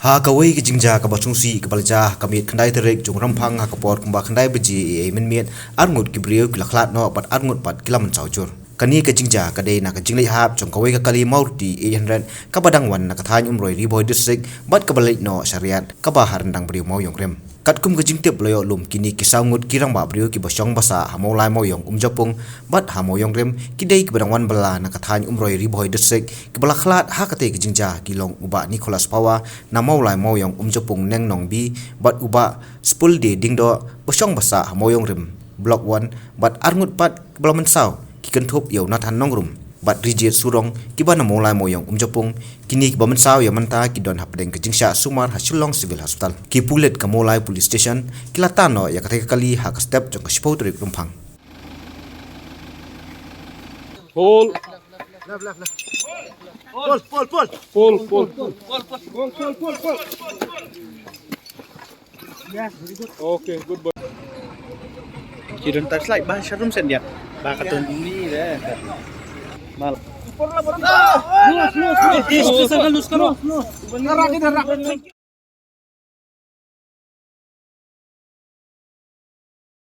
Ha kawai ke jingja ka bachungsi ka balja kamit khandai terek jung rampang ha kapor kumba khandai beji e men arngut ki brio ki lakhlat no pat arngut pat kilam chawjur kani ka jingja ka dei na ka jinglei hap jong kawai ka kali maurti 800 ka badang wan na ka thain umroi riboy district bat ka balai no syariat ka ba harandang brio mau yong rem katkum ka jingtep loyo lum kini ki saungut kirang ba brio ki basong basa hamolai mau yong umjapung bat hamo yong rem ki dei ki badang wan bala na ka thain umroi riboy district ki balakhlat ha ka te ki jingja ki long uba Nicholas Pawa na maulai moyong umjapung neng nong bi bat uba spul de dingdo bosong basa moyong rim block 1 bat arngut pat belaman saw ki kentup yo nathan nongrum bat rijit surong ki bana maulai moyong umjapung kini ki baman saw ya manta ki don hapdeng ke jingsha sumar hasilong civil hospital ki pulet ka maulai police station kilatano ya kate kali hak step jong ka spotrik rumpang Pull. Yes, very good. Okay, good boy. You don't touch like bahasa room sen dia. Bakatun ini deh. Mal. Lus, lus, lus. Lus, lus, lus.